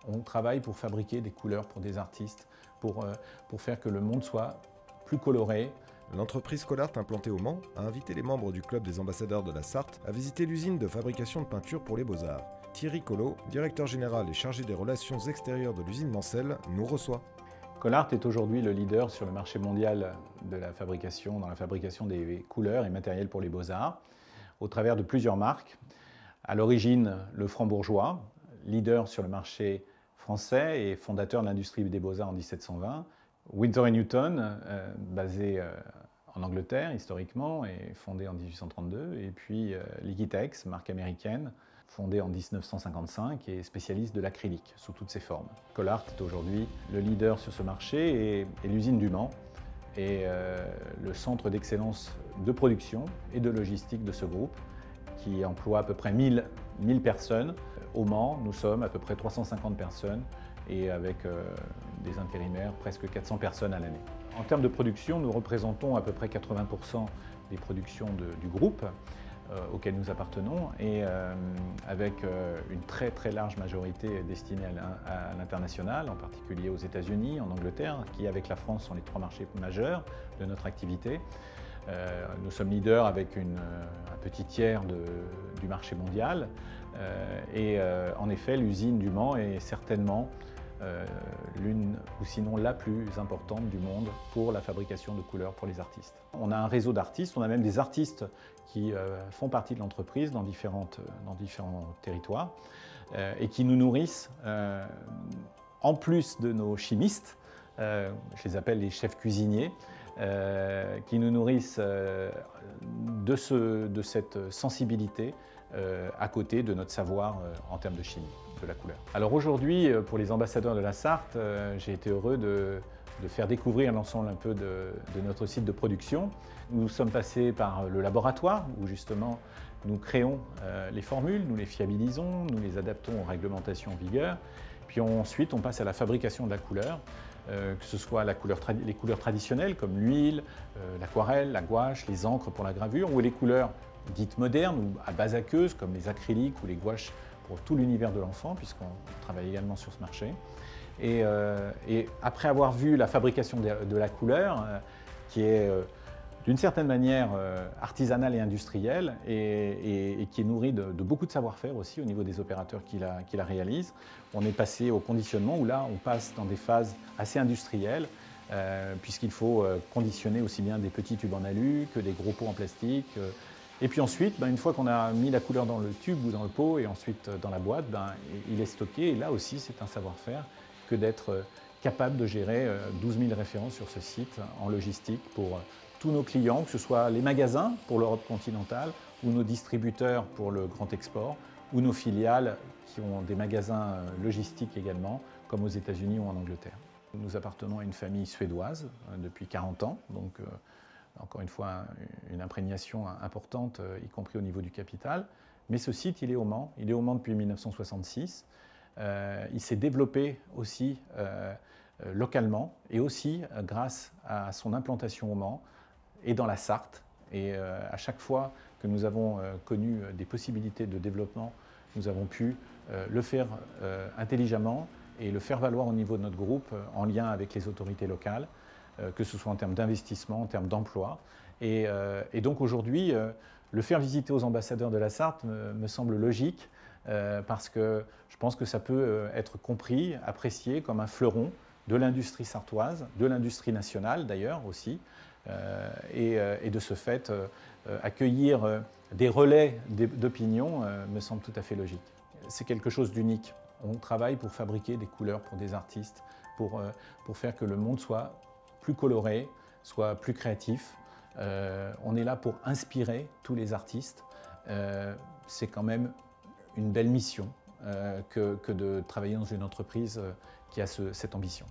On travaille pour fabriquer des couleurs pour des artistes, pour faire que le monde soit plus coloré. L'entreprise Colart implantée au Mans a invité les membres du club des ambassadeurs de la Sarthe à visiter l'usine de fabrication de peinture pour les Beaux-Arts. Thierry Collot, directeur général et chargé des relations extérieures de l'usine Mancel, nous reçoit. Colart est aujourd'hui le leader sur le marché mondial de la fabrication, dans la fabrication des couleurs et matériels pour les Beaux-Arts, au travers de plusieurs marques. À l'origine, le Franc-Bourgeois, leader sur le marché français et fondateur de l'industrie des Beaux-Arts en 1720. Winsor & Newton, basé en Angleterre historiquement et fondé en 1832. Et puis Liquitex, marque américaine, fondée en 1955 et spécialiste de l'acrylique sous toutes ses formes. Colart est aujourd'hui le leader sur ce marché et l'usine du Mans est le centre d'excellence de production et de logistique de ce groupe qui emploie à peu près 1000 personnes. Au Mans, nous sommes à peu près 350 personnes et avec des intérimaires, presque 400 personnes à l'année. En termes de production, nous représentons à peu près 80% des productions du groupe auquel nous appartenons et avec une très large majorité destinée à l'international, en particulier aux États-Unis, en Angleterre, qui avec la France sont les trois marchés majeurs de notre activité. Nous sommes leaders avec un petit tiers du marché mondial et en effet l'usine du Mans est certainement l'une ou sinon la plus importante du monde pour la fabrication de couleurs pour les artistes. On a un réseau d'artistes, on a même des artistes qui font partie de l'entreprise dans différents territoires et qui nous nourrissent en plus de nos chimistes, je les appelle les chefs cuisiniers, qui nous nourrissent de cette sensibilité à côté de notre savoir en termes de chimie de la couleur. Alors aujourd'hui, pour les ambassadeurs de la Sarthe, j'ai été heureux de faire découvrir l'ensemble un peu de notre site de production. Nous sommes passés par le laboratoire où justement nous créons les formules, nous les fiabilisons, nous les adaptons aux réglementations en vigueur. Puis ensuite, on passe à la fabrication de la couleur, que ce soit les couleurs traditionnelles comme l'huile, l'aquarelle, la gouache, les encres pour la gravure, ou les couleurs dites modernes ou à base aqueuse comme les acryliques ou les gouaches pour tout l'univers de l'enfant, puisqu'on travaille également sur ce marché. Et après avoir vu la fabrication de la couleur, qui est d'une certaine manière artisanale et industrielle, et qui est nourrie de beaucoup de savoir-faire aussi au niveau des opérateurs qui la réalisent, on est passé au conditionnement où là on passe dans des phases assez industrielles, puisqu'il faut conditionner aussi bien des petits tubes en alu que des gros pots en plastique. Et puis ensuite, une fois qu'on a mis la couleur dans le tube ou dans le pot et ensuite dans la boîte, il est stocké. Et là aussi, c'est un savoir-faire que d'être capable de gérer 12 000 références sur ce site en logistique pour tous nos clients, que ce soit les magasins pour l'Europe continentale ou nos distributeurs pour le grand export ou nos filiales qui ont des magasins logistiques également, comme aux États-Unis ou en Angleterre. Nous appartenons à une famille suédoise depuis 40 ans, donc encore une fois, une imprégnation importante, y compris au niveau du capital. Mais ce site, il est au Mans. Il est au Mans depuis 1966. Il s'est développé aussi localement et aussi grâce à son implantation au Mans et dans la Sarthe. Et à chaque fois que nous avons connu des possibilités de développement, nous avons pu le faire intelligemment et le faire valoir au niveau de notre groupe en lien avec les autorités locales, que ce soit en termes d'investissement, en termes d'emploi. Et donc aujourd'hui, le faire visiter aux ambassadeurs de la Sarthe me semble logique parce que je pense que ça peut être compris, apprécié comme un fleuron de l'industrie sartoise, de l'industrie nationale d'ailleurs aussi, et de ce fait, accueillir des relais d'opinion me semble tout à fait logique. C'est quelque chose d'unique. On travaille pour fabriquer des couleurs pour des artistes, pour faire que le monde soit plus coloré, soit plus créatif. On est là pour inspirer tous les artistes. C'est quand même une belle mission que de travailler dans une entreprise qui a cette ambition.